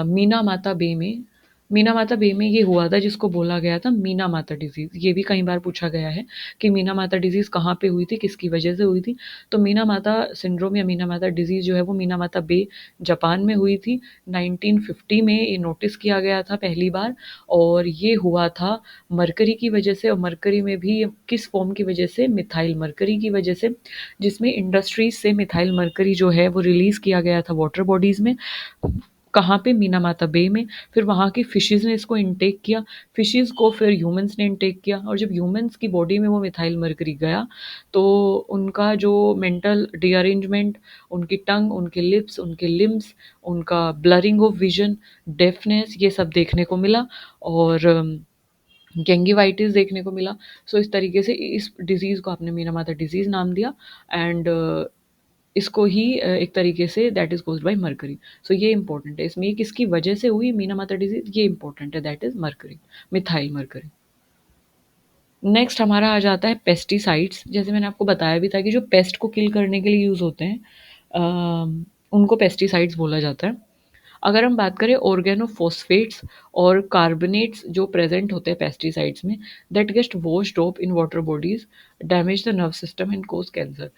मीना माता बे में. मीना माता बे में ये हुआ था जिसको बोला गया था मीना माता डिजीज. ये भी कई बार पूछा गया है कि मीना माता डिजीज कहाँ पे हुई थी, किसकी वजह से हुई थी. तो मीना माता सिंड्रोम या मीना माता डिजीज जो है वो मीना माता बे जापान में हुई थी. 1950 में ये नोटिस किया गया था पहली बार, और ये हुआ था मरकरी की वजह से. और मरकरी में भी किस फॉर्म की वजह से, मिथाइल मरकरी की वजह से, जिसमें इंडस्ट्रीज से मिथाइल मरकरी जो है वो रिलीज किया गया था वाटर बॉडीज में. कहाँ पे, मीना माता बे में. फिर वहाँ की फिशेज़ ने इसको इनटेक किया, फिशेज़ को फिर ह्यूमंस ने इनटेक किया, और जब ह्यूमंस की बॉडी में वो मिथाइल मरकरी गया तो उनका जो मेंटल रीअरेंजमेंट, उनकी टंग, उनके लिप्स, उनके लिम्स, उनका ब्लरिंग ऑफ विजन, डेफनेस, ये सब देखने को मिला. और गेंगीवाइटिस देखने को मिला. सो इस तरीके से इस डिज़ीज़ को आपने मीना माता डिज़ीज़ नाम दिया. एंड इसको ही एक तरीके से that is caused by mercury. So ये इंपॉर्टेंट है. इसमें ये किसकी वजह से हुई मीना माता डिज़ीज़, ये इंपॉर्टेंट है, that is mercury, methyl mercury. Next हमारा आ जाता है पेस्टिसाइड्स. जैसे मैंने आपको बताया भी था कि जो पेस्ट को किल करने के लिए यूज़ होते हैं, उनको पेस्टिसाइड्स बोला जाता है. अगर हम बात करें ऑर्गेनोफॉस्फेट्स और कार्बोनेट्स जो प्रेजेंट होते हैं पेस्टिसाइड्स में, that get washed off in water bodies, damage the nerve system and cause cancer.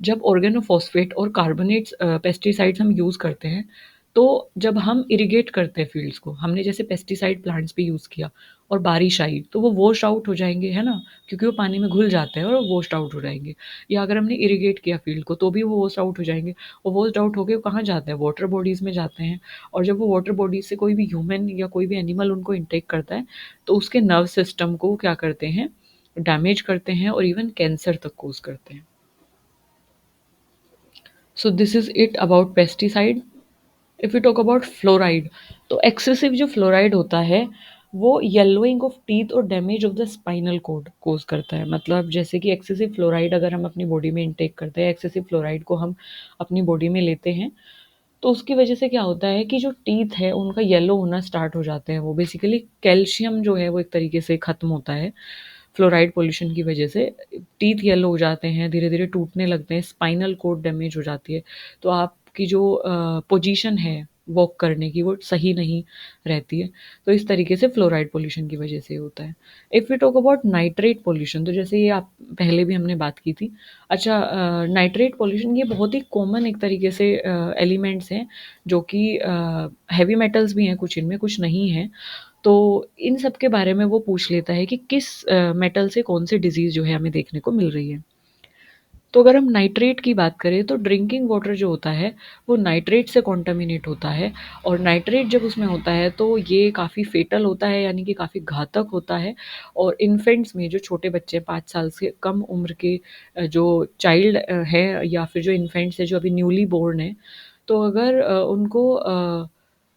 जब ऑर्गेनोफॉस्फेट और कार्बोनेट्स पेस्टिसाइड्स हम यूज़ करते हैं, तो जब हम इरिगेट करते हैं फील्ड्स को, हमने जैसे पेस्टिसाइड प्लांट्स पे यूज़ किया और बारिश आई तो वो वॉश आउट हो जाएंगे, है ना, क्योंकि वो पानी में घुल जाते हैं और वो वॉश्ड आउट हो जाएंगे. या अगर हमने इरिगेट किया फील्ड को तो भी वो वॉश आउट हो जाएंगे. और वॉश्ड आउट होके वो कहाँ जाते हैं, वाटर बॉडीज़ में जाते हैं. और जब वो वाटर बॉडीज से कोई भी ह्यूमन या कोई भी एनिमल उनको इंटेक करता है, तो उसके नर्व सिस्टम को क्या करते हैं, डैमेज करते हैं, और इवन कैंसर तक कोज करते हैं. So this is it about pesticide. If you talk about fluoride, तो एक्सेसिव जो फ्लोराइड होता है वो येलोइंग ऑफ टीथ और damage of the spinal cord cause करता है. मतलब जैसे कि एक्सेसिव फ्लोराइड अगर हम अपनी बॉडी में इंटेक करते हैं, एक्सेसिव फ्लोराइड को हम अपनी बॉडी में लेते हैं, तो उसकी वजह से क्या होता है कि जो टीथ है उनका येलो होना स्टार्ट हो जाते हैं. वो बेसिकली कैल्शियम जो है वो एक तरीके से ख़त्म होता है फ्लोराइड पोल्यूशन की वजह से. टीथ येलो हो जाते हैं, धीरे धीरे टूटने लगते हैं, स्पाइनल कोड डैमेज हो जाती है. तो आपकी जो पोजीशन है वॉक करने की वो सही नहीं रहती है. तो इस तरीके से फ्लोराइड पोल्यूशन की वजह से होता है. If we talk about nitrate pollution, तो जैसे ये आप पहले भी हमने बात की थी. अच्छा, नाइट्रेट पोल्यूशन ये बहुत ही कॉमन एक तरीके से एलिमेंट्स हैं जो कि हैवी मेटल्स भी हैं कुछ इनमें, कुछ नहीं हैं. तो इन सब के बारे में वो पूछ लेता है कि किस मेटल से कौन सी डिज़ीज़ जो है हमें देखने को मिल रही है. तो अगर हम नाइट्रेट की बात करें तो ड्रिंकिंग वाटर जो होता है वो नाइट्रेट से कॉन्टामिनेट होता है. और नाइट्रेट जब उसमें होता है तो ये काफ़ी फेटल होता है, यानी कि काफ़ी घातक होता है. और इन्फेंट्स में, जो छोटे बच्चे 5 साल से कम उम्र के जो चाइल्ड है, या फिर जो इन्फेंट्स है जो अभी न्यूली बोर्न है, तो अगर उनको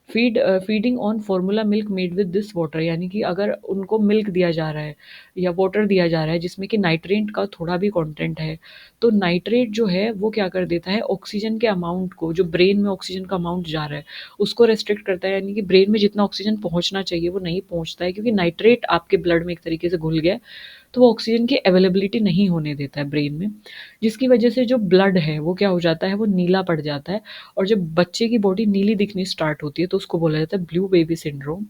feeding on formula milk made with this water, यानी कि अगर उनको मिल्क दिया जा रहा है या वाटर दिया जा रहा है जिसमें कि नाइट्रेट का थोड़ा भी कंटेंट है, तो नाइट्रेट जो है वो क्या कर देता है, ऑक्सीजन के अमाउंट को, जो ब्रेन में ऑक्सीजन का अमाउंट जा रहा है उसको रेस्ट्रिक्ट करता है. यानी कि ब्रेन में जितना ऑक्सीजन पहुंचना चाहिए वो नहीं पहुंचता है, क्योंकि नाइट्रेट आपके ब्लड में एक तरीके से घुल गया है. तो वो ऑक्सीजन की अवेलेबिलिटी नहीं होने देता है ब्रेन में, जिसकी वजह से जो ब्लड है वो क्या हो जाता है, वो नीला पड़ जाता है. और जब बच्चे की बॉडी नीली दिखनी स्टार्ट होती है तो उसको बोला जाता है ब्लू बेबी सिंड्रोम.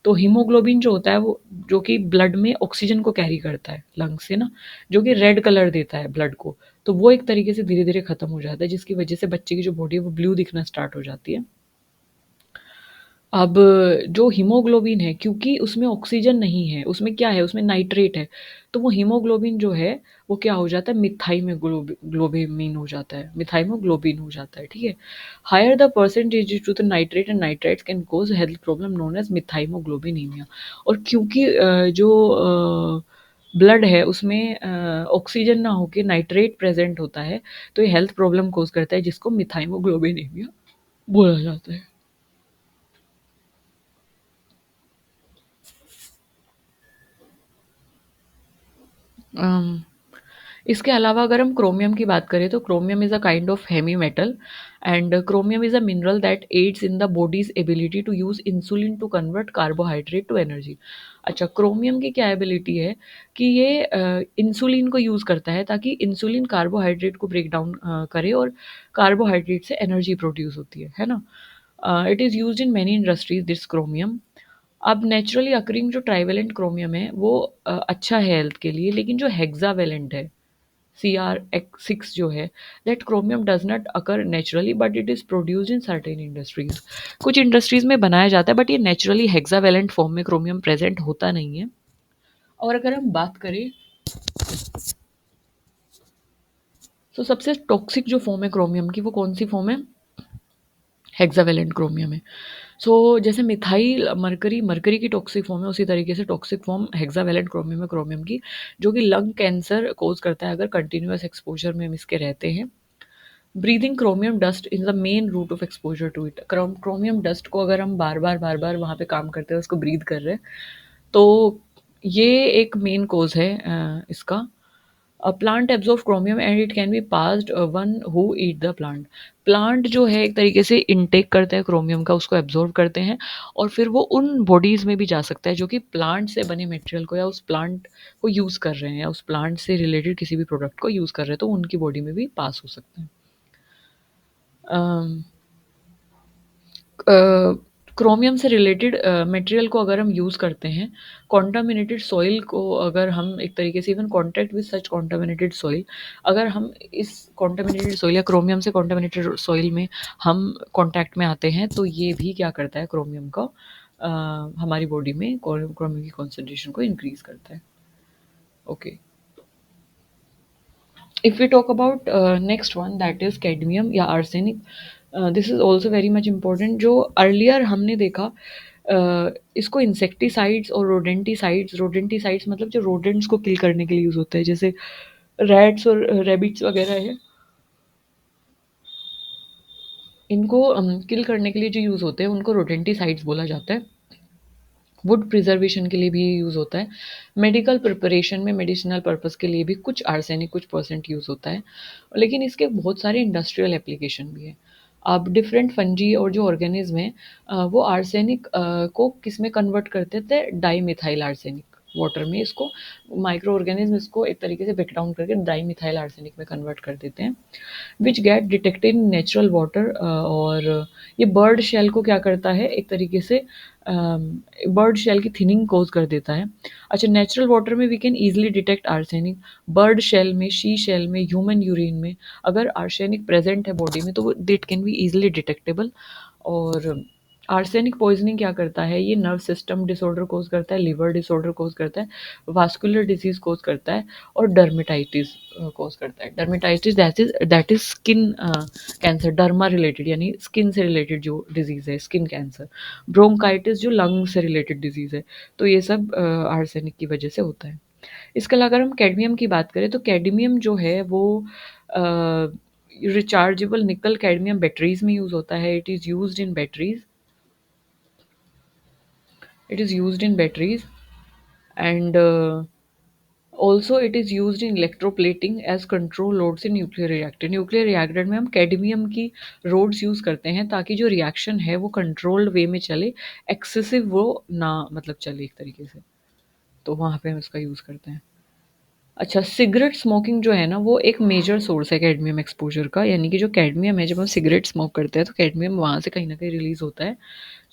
तो हीमोग्लोबिन जो होता है वो, जो कि ब्लड में ऑक्सीजन को कैरी करता है लंग्स से ना, जो कि रेड कलर देता है ब्लड को, तो वो एक तरीके से धीरे धीरे खत्म हो जाता है, जिसकी वजह से बच्चे की जो बॉडी है वो ब्लू दिखना स्टार्ट हो जाती है. अब जो हीमोग्लोबिन है, क्योंकि उसमें ऑक्सीजन नहीं है, उसमें क्या है, उसमें नाइट्रेट है, तो वो हीमोग्लोबिन जो है वो क्या हो जाता है, मिथाइमोग्लोबिन हो जाता है, मिथाइमोग्लोबिन हो जाता है. ठीक है. Higher the percentage to the nitrate, and nitrates can cause health problem known as methaemoglobinaemia. और क्योंकि जो ब्लड है उसमें ऑक्सीजन ना होके नाइट्रेट प्रेजेंट होता है, तो ये हेल्थ प्रॉब्लम कॉज करता है जिसको मिथाइमोग्लोबिनीमिया बोला जाता है. इसके अलावा अगर हम क्रोमियम की बात करें तो chromium is a kind of heavy metal and chromium is a mineral that aids in the body's ability to use insulin to convert carbohydrate to energy. अच्छा, क्रोमियम की क्या एबिलिटी है कि ये इंसुलिन को यूज़ करता है ताकि इंसुलिन कार्बोहाइड्रेट को ब्रेक डाउन करे और कार्बोहाइड्रेट से एनर्जी प्रोड्यूस होती है ना। It is used in many industries this chromium. अब नेचुरली अकरिंग जो ट्राइवेलेंट क्रोमियम है वो अच्छा है हेल्थ के लिए, लेकिन जो हेक्सावेलेंट है CR6 जो है, that chromium does not occur naturally but it is produced in certain industries. कुछ इंडस्ट्रीज में बनाया जाता है बट ये नेचुरली हेक्सावेलेंट फॉर्म में क्रोमियम प्रेजेंट होता नहीं है। और अगर हम बात करें तो सबसे टॉक्सिक जो फॉर्म है क्रोमियम की वो कौन सी फॉर्म है? हेक्सावेलेंट क्रोमियम है। सो जैसे मिथाइल मरकरी मरकरी की टॉक्सिक फॉर्म है, उसी तरीके से टॉक्सिक फॉर्म हेक्सावेलेंट क्रोमियम है क्रोमियम की, जो कि लंग कैंसर कोज करता है अगर कंटिन्यूअस एक्सपोजर में हम इसके रहते हैं। Breathing chromium dust is the main route of exposure to it. Chromium dust को अगर हम बार बार वहाँ पे काम करते हैं, उसको ब्रीद कर रहे हैं, तो ये एक मेन कोज है इसका। A plant absorb chromium and it can be passed one who eat the plant. Plant जो है एक तरीके से इनटेक करते हैं क्रोमियम का, उसको एब्जॉर्ब करते हैं और फिर वो उन बॉडीज़ में भी जा सकता है जो कि प्लांट से बने मटेरियल को या उस प्लांट को यूज़ कर रहे हैं या उस प्लांट से रिलेटेड किसी भी प्रोडक्ट को यूज़ कर रहे हैं, तो उनकी बॉडी में भी पास हो सकते हैं। अम, क्रोमियम से रिलेटेड मटेरियल को अगर हम यूज़ करते हैं, कॉन्टामिनेटेड सॉइल को अगर हम एक तरीके से even contact with such contaminated soil, अगर हम इस कॉन्टामिनेटेड सॉइल या क्रोमियम से कॉन्टामिनेटेड सॉइल में हम कॉन्टैक्ट में आते हैं, तो ये भी क्या करता है क्रोमियम का, हमारी बॉडी में क्रोमियम की कॉन्सेंट्रेशन को इंक्रीज़ करता है। Okay, if we talk about next one, that is cadmium या arsenic, this is also very much important। जो earlier हमने देखा इसको इंसेक्टिसाइड्स और रोडेंटिसाइड्स मतलब जो रोडेंट्स को किल करने के लिए यूज़ होते हैं, जैसे रैट्स और रेबिट्स वगैरह है, इनको किल करने के लिए जो यूज़ होते हैं उनको रोडेंटिसाइड्स बोला जाता है। वुड प्रिजर्वेशन के लिए भी यूज़ होता है। मेडिकल प्रिपरेशन में मेडिसिनल पर्पस के लिए भी कुछ आर्सेनिक कुछ परसेंट यूज़ होता है, लेकिन इसके बहुत सारे इंडस्ट्रियल एप्लीकेशन भी है। अब डिफरेंट फंजी और जो ऑर्गेनिज्म है वो आर्सेनिक को किस में कन्वर्ट करते थे? डाई मिथाइल आर्सेनिक वाटर में, इसको माइक्रो ऑर्गेनिज्म इसको एक तरीके से ब्रेक डाउन करके डाई मिथाइल आर्सेनिक में कन्वर्ट कर देते हैं, which get detected in natural water. और ये बर्ड शेल को क्या करता है, एक तरीके से बर्ड शेल की थिनिंग कोज कर देता है। अच्छा, नेचुरल वाटर में we can easily detect arsenic, bird shell में, शी शेल में, ह्यूमन यूरिन में अगर आर्सेनिक प्रेजेंट है बॉडी में तो वो it can be easily detectable. और आर्सेनिक पॉइजनिंग क्या करता है, ये नर्व सिस्टम डिसऑर्डर कोज करता है, लिवर डिसऑर्डर कोज करता है, वास्कुलर डिजीज कोज करता है और डर्मेटाइटिस कोज करता है। Dermatitis that is skin cancer, derma related यानी स्किन से रिलेटेड जो डिजीज़ है, स्किन कैंसर। ब्रोंकाइटिस जो लंग से रिलेटेड डिजीज़ है, तो ये सब आर्सेनिक की वजह से होता है। इसके अलावा अगर हम कैडमियम की बात करें तो कैडमियम जो है वो रिचार्जेबल निकल कैडमियम बैटरीज में यूज़ होता है। It is used in batteries and also it is used in electroplating as control loads in nuclear reactor. Nuclear reactor में हम कैडमियम की रोड्स यूज़ करते हैं ताकि जो रिएक्शन है वो कंट्रोल्ड वे में चले, एक्सेसिव वो ना मतलब चले एक तरीके से, तो वहाँ पे हम इसका यूज़ करते हैं। अच्छा, सिगरेट स्मोकिंग जो है ना वो एक मेजर सोर्स है कैडमियम एक्सपोजर का, यानी कि जो कैडमियम है जब हम सिगरेट स्मोक करते हैं तो कैडमियम वहाँ से कहीं ना कहीं रिलीज होता है।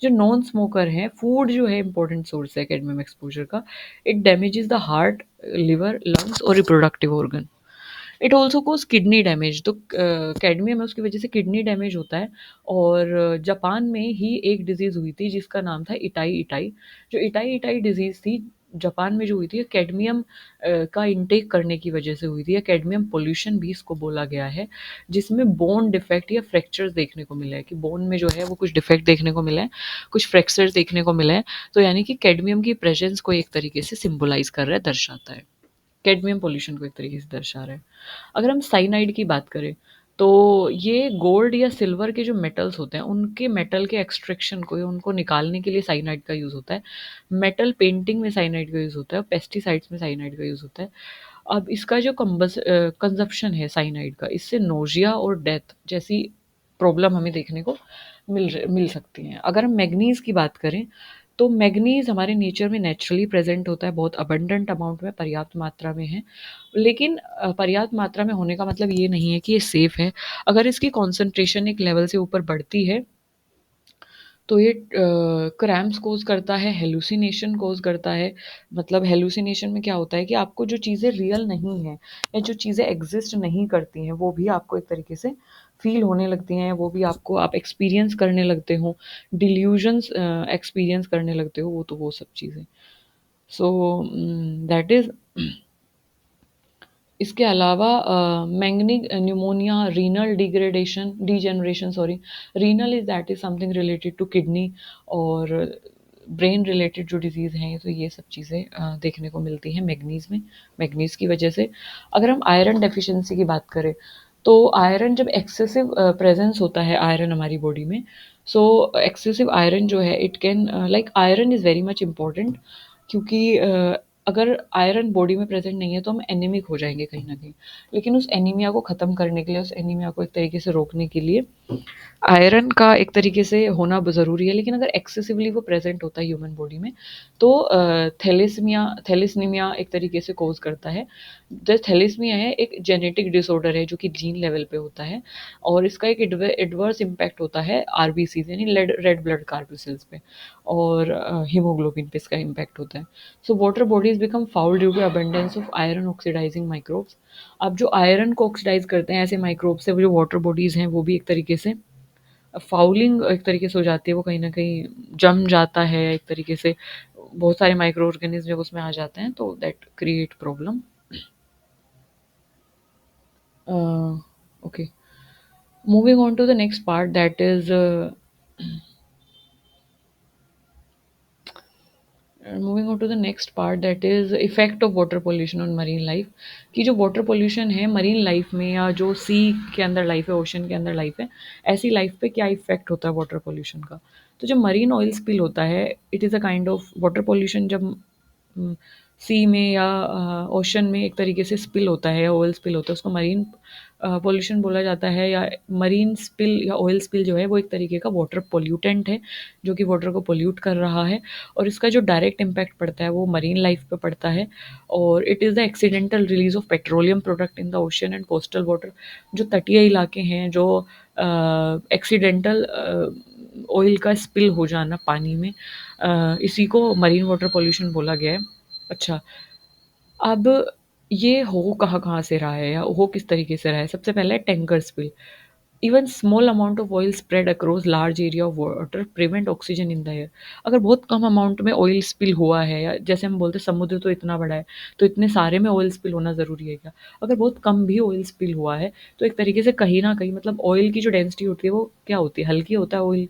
जो नॉन स्मोकर हैं, फूड जो है इंपॉर्टेंट सोर्स है कैडमियम एक्सपोजर का। It damages the heart, liver, lungs और reproductive organ. It also cause kidney damage, तो कैडमियम है उसकी वजह से किडनी डैमेज होता है। और जापान में ही एक डिजीज़ हुई थी जिसका नाम था इटाई इटाई। जो इटाई इटाई डिजीज़ थी जापान में जो हुई थी, कैडमियम का इंटेक करने की वजह से हुई थी, या कैडमियम पोल्यूशन भी इसको बोला गया है, जिसमें बोन डिफेक्ट या फ्रैक्चर्स देखने को मिला है कि बोन में जो है वो कुछ डिफेक्ट देखने को मिला है, कुछ फ्रैक्चर्स देखने को मिला है। तो यानी कि कैडमियम की प्रेजेंस को एक तरीके से सिम्बोलाइज कर रहा है, दर्शाता है, कैडमियम पोल्यूशन को एक तरीके से दर्शा रहा है। अगर हम साइनाइड की बात करें तो ये गोल्ड या सिल्वर के जो मेटल्स होते हैं, उनके मेटल के एक्सट्रैक्शन को या उनको निकालने के लिए साइनाइड का यूज़ होता है। मेटल पेंटिंग में साइनाइड का यूज़ होता है और पेस्टिसाइड्स में साइनाइड का यूज़ होता है। अब इसका जो कंज़प्शन है साइनाइड का, इससे नोज़िया और डेथ जैसी प्रॉब्लम हमें देखने को मिल सकती हैं। अगर हम मैंगनीज़ की बात करें, तो मैंगनीज़ हमारे नेचर में नेचुरली प्रेज़ेंट होता है, बहुत अबंडेंट अमाउंट में, पर्याप्त मात्रा में है। लेकिन पर्याप्त मात्रा में होने का मतलब ये नहीं है कि ये सेफ़ है। अगर इसकी कॉन्सन्ट्रेशन एक लेवल से ऊपर बढ़ती है, तो ये क्रैम्प्स कॉज़ करता है, हैलुसिनेशन कॉज़ करता है। मतलब हैलुसिनेशन में क्या होता है कि आपको जो चीज़ें रियल नहीं हैं या जो चीज़ें एग्ज़िस्ट नहीं करती हैं, वो भी आपको एक तरीके से फ़ील होने लगती हैं, वो भी आपको आप एक्सपीरियंस करने लगते हो। डिल्यूज़न्स एक्सपीरियंस करने लगते हो, वो सब चीज़ें। सो दैट इज़ इसके अलावा manganese pneumonia, renal degradation degeneration sorry, renal is that is something related to kidney और ब्रेन रिलेटेड जो डिज़ीज़ हैं, तो ये सब चीज़ें देखने को मिलती हैं मैंगनीज़ में, मैंगनीज़ की वजह से। अगर हम आयरन डेफिशिएंसी की बात करें, तो आयरन जब एक्सेसिव प्रेजेंस होता है आयरन हमारी बॉडी में, सो एक्सेसिव आयरन जो है it can like iron is very much important, क्योंकि अगर आयरन बॉडी में प्रेजेंट नहीं है तो हम एनीमिक हो जाएंगे कहीं ना कहीं। लेकिन उस एनीमिया को ख़त्म करने के लिए, उस एनीमिया को एक तरीके से रोकने के लिए आयरन का एक तरीके से होना ज़रूरी है। लेकिन अगर एक्सेसिवली वो प्रेजेंट होता है ह्यूमन बॉडी में, तो थैलेसीमिया एक तरीके से कोज करता है। जो थैलेसीमिया है एक जेनेटिक डिसऑर्डर है जो कि जीन लेवल पे होता है, और इसका एक एडवर्स इम्पैक्ट होता है आरबीसीज यानी रेड ब्लड कार्बोसिल्स पे, और हीमोग्लोबिन पे इसका इम्पैक्ट होता है। So water bodies become foul due to abundance of iron oxidizing microbes. अब जो आयरन को ऑक्सीडाइज करते हैं ऐसे माइक्रोब्स है, वो जो वाटर बॉडीज़ हैं, वो भी एक तरीके से फाउलिंग एक तरीके से हो जाती है, वो कहीं न कहीं जम जाता है एक तरीके से, बहुत सारे माइक्रो ऑर्गेनिज़्म जब उसमें आ जाते हैं तो that create problem. Okay, moving on to the next part that is moving on to the next part that is effect of water pollution on marine life. कि जो वाटर पॉल्यूशन है marine life में, या जो सी के अंदर life है, ocean के अंदर लाइफ है, ऐसी लाइफ पे क्या इफ़ेक्ट होता है वाटर पॉल्यूशन का। तो जब मरीन ऑयल स्पिल होता है, it is a kind of water pollution. जब सी में या ओशन में एक तरीके से स्पिल होता है या ऑयल स्पिल होता है, उसको मरीन पॉल्यूशन बोला जाता है। या मरीन स्पिल या ऑयल स्पिल जो है वो एक तरीके का वाटर पोल्यूटेंट है जो कि वाटर को पोल्यूट कर रहा है, और इसका जो डायरेक्ट इम्पैक्ट पड़ता है वो मरीन लाइफ पे पड़ता है। और it is the accidental release of petroleum product in the ocean and coastal water. जो तटीय इलाके हैं, जो एक्सीडेंटल ऑयल का स्पिल हो जाना पानी में, इसी को मरीन वाटर पोल्यूशन बोला गया है। अच्छा, अब ये हो कहाँ-कहाँ से रहा है या हो किस तरीके से रहा है? सबसे पहले है tanker spill. Even small amount of oil spread across large area of water prevent oxygen in the air. अगर बहुत कम अमाउंट में ऑयल स्पिल हुआ है, या जैसे हम बोलते हैं समुद्र तो इतना बड़ा है, तो इतने सारे में ऑयल स्पिल होना ज़रूरी है क्या? अगर बहुत कम भी ऑयल स्पिल हुआ है, तो एक तरीके से कहीं न कहीं मतलब ऑयल की जो डेंसिटी होती है वो क्या होती है? हल्की होता है ऑयल।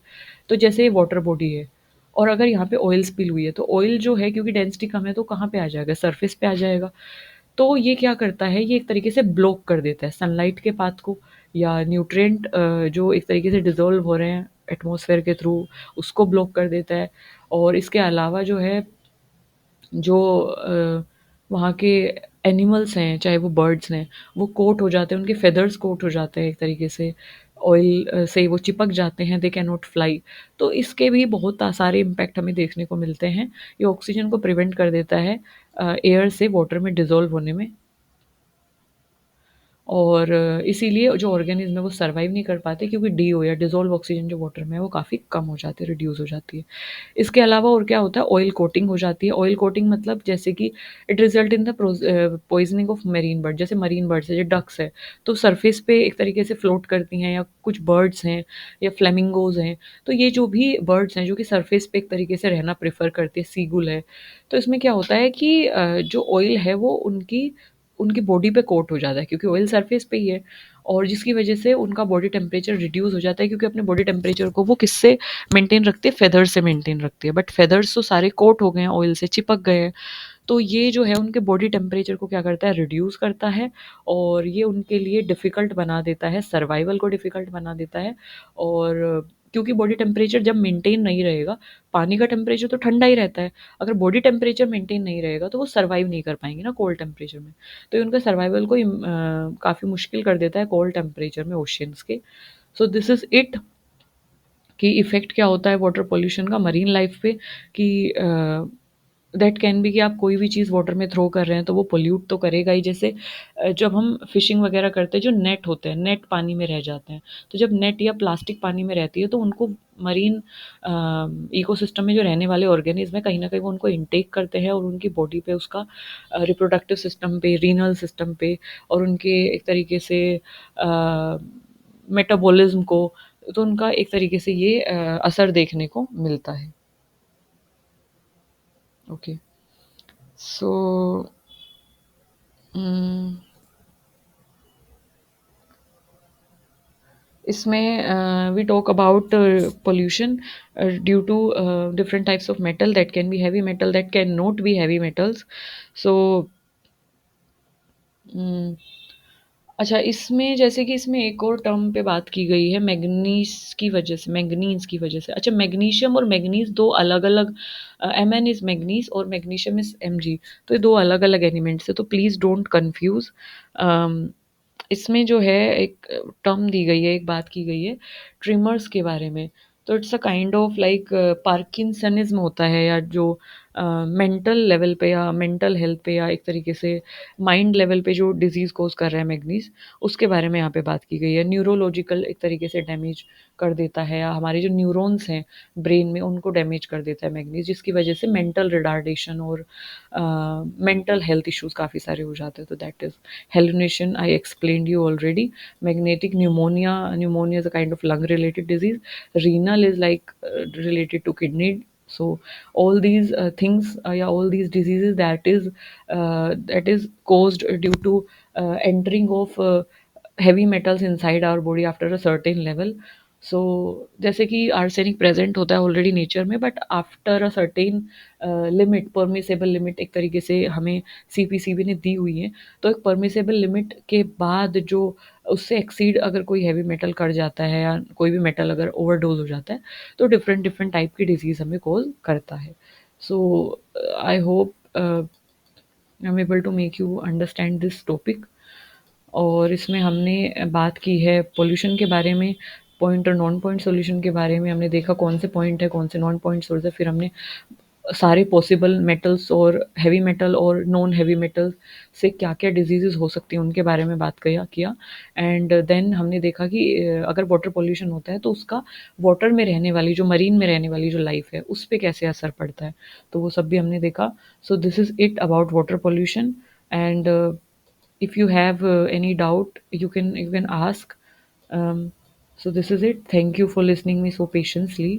तो जैसे वाटर बॉडी है, और अगर यहाँ पे ऑयल स्पिल हुई है, तो ऑयल जो है क्योंकि डेंसिटी कम है तो कहाँ पे आ जाएगा? सरफेस पे आ जाएगा। तो ये क्या करता है, ये एक तरीके से ब्लॉक कर देता है सनलाइट के पाथ को, या न्यूट्रिएंट जो एक तरीके से डिज़ोल्व हो रहे हैं एटमॉस्फेयर के थ्रू, उसको ब्लॉक कर देता है। और इसके अलावा जो है, जो वहाँ के एनिमल्स हैं, चाहे वो बर्ड्स हैं, वो कोट हो जाते हैं, उनके फेदर्स कोट हो जाते हैं एक तरीके से, ऑयल से वो चिपक जाते हैं, दे कैन नॉट फ्लाई। तो इसके भी बहुत सारे इम्पैक्ट हमें देखने को मिलते हैं। ये ऑक्सीजन को प्रिवेंट कर देता है एयर से वाटर में डिज़ोल्व होने में, और इसीलिए जो ऑर्गेनिज़्म है वो सर्वाइव नहीं कर पाते, क्योंकि डीओ या डिज़ोल्व ऑक्सीजन जो वाटर में है वो काफ़ी कम हो जाती है, रिड्यूस हो जाती है। इसके अलावा और क्या होता है, ऑयल कोटिंग हो जाती है। ऑयल कोटिंग मतलब जैसे कि it result in the poisoning of marine bird. जैसे मरीन बर्ड्स है, जो डक्स है, तो सरफेस पे एक तरीके से फ्लोट करती हैं, या कुछ बर्ड्स हैं या फ्लेमिंगोज़ हैं। तो ये जो भी बर्ड्स हैं जो कि सरफेस पे एक तरीके से रहना प्रेफ़र करती है, सीगुल है। तो इसमें क्या होता है कि जो ऑयल है वो उनकी उनकी बॉडी पे कोट हो जाता है, क्योंकि ऑयल सरफेस पे ही है, और जिसकी वजह से उनका बॉडी टेम्परेचर रिड्यूस हो जाता है, क्योंकि अपने बॉडी टेम्परेचर को वो किससे मेंटेन रखती है, फेदर्स से मेंटेन रखती है। बट फेदर्स तो सारे कोट हो गए हैं, ऑयल से चिपक गए हैं। तो ये जो है उनके बॉडी टेम्परेचर को क्या करता है, रिड्यूस करता है, और ये उनके लिए डिफ़िकल्ट बना देता है, सर्वाइवल को डिफ़िकल्ट बना देता है। और क्योंकि बॉडी टेम्परेचर जब मेंटेन नहीं रहेगा, पानी का टेम्परेचर तो ठंडा ही रहता है, अगर बॉडी टेम्परेचर मेंटेन नहीं रहेगा तो वो सर्वाइव नहीं कर पाएंगे ना कोल्ड टेम्परेचर में। तो ये उनका सर्वाइवल को काफ़ी मुश्किल कर देता है कोल्ड टेम्परेचर में ओशियंस के। सो दिस इज़ इट कि इफ़ेक्ट क्या होता है वाटर पॉल्यूशन का मरीन लाइफ पे, कि दैट कैन बी कि आप कोई भी चीज़ वाटर में थ्रो कर रहे हैं तो वो पोल्यूट तो करेगा ही। जैसे जब हम फिशिंग वगैरह करते हैं, जो नेट होते हैं, नेट पानी में रह जाते हैं, तो जब नेट या प्लास्टिक पानी में रहती है तो उनको मरीन इकोसिस्टम में जो रहने वाले ऑर्गेनिज्म है, कहीं ना कहीं वो उनको इंटेक करते हैं और उनकी बॉडी पे उसका रिप्रोडक्टिव सिस्टम पे, रीनल सिस्टम पे, और उनके एक तरीके से मेटाबॉलिज्म को, तो उनका एक तरीके से ये असर देखने को मिलता है। ओके, सो इसमें we talk about pollution due to different types of metal that can be heavy metal, that can not be heavy metals. So अच्छा, इसमें जैसे कि इसमें एक और टर्म पे बात की गई है मैग्नीज की वजह से, मैंगनीज की वजह से। अच्छा, मैग्नीशियम और मैग्नीज दो अलग अलग, एम एन इज मैग्नीज और मैग्नीशियम इज एम जी, तो ये दो अलग अलग एलिमेंट्स है, तो प्लीज़ डोंट कन्फ्यूज़। इसमें जो है एक टर्म दी गई है, एक बात की गई है ट्रिमर्स के बारे में। तो it's a kind of like parkinsonism होता है, या जो मेंटल लेवल पे या मेंटल हेल्थ पे या एक तरीके से माइंड लेवल पे जो डिजीज़ कोज कर रहा है मैग्नीज, उसके बारे में यहाँ पे बात की गई है। न्यूरोलॉजिकल एक तरीके से डैमेज कर देता है, या हमारे जो न्यूरॉन्स हैं ब्रेन में उनको डैमेज कर देता है मैग्नीज, जिसकी वजह से मेंटल रिटार्डेशन और मेंटल हेल्थ इश्यूज काफ़ी सारे हो जाते हैं। तो that is hallucination, I explained you already. Magnetic pneumonia, pneumonia is a kind of lung related disease. Renal is like related to kidney. So all these things, yeah, all these diseases that is caused due to entering of heavy metals inside our body after a certain level. सो जैसे कि arsenic present होता है already nature में, but after a certain limit, permissible limit एक तरीके से हमें CPCB ने दी हुई है। तो एक परमिसेबल लिमिट के बाद जो उससे एक्सीड अगर कोई हैवी मेटल कर जाता है, या कोई भी मेटल अगर ओवरडोज हो जाता है, तो डिफरेंट डिफरेंट टाइप की डिजीज़ हमें कॉज करता है। So I hope I am able to make you understand this topic. और इसमें हमने बात की है पोल्यूशन के बारे में, पॉइंट और नॉन पॉइंट सॉल्यूशन के बारे में हमने देखा कौन से पॉइंट है, कौन से नॉन पॉइंट सोर्स है। फिर हमने सारे पॉसिबल मेटल्स और हैवी मेटल और नॉन हैवी मेटल से क्या क्या डिजीजेस हो सकती हैं उनके बारे में बात किया। एंड देन हमने देखा कि अगर वाटर पोल्यूशन होता है तो उसका वाटर में रहने वाली, जो मरीन में रहने वाली जो लाइफ है, उस पर कैसे असर पड़ता है, तो वो सब भी हमने देखा। So this is it about water pollution. And if you have any doubt, you can ask. So this is it. Thank you for listening me so patiently.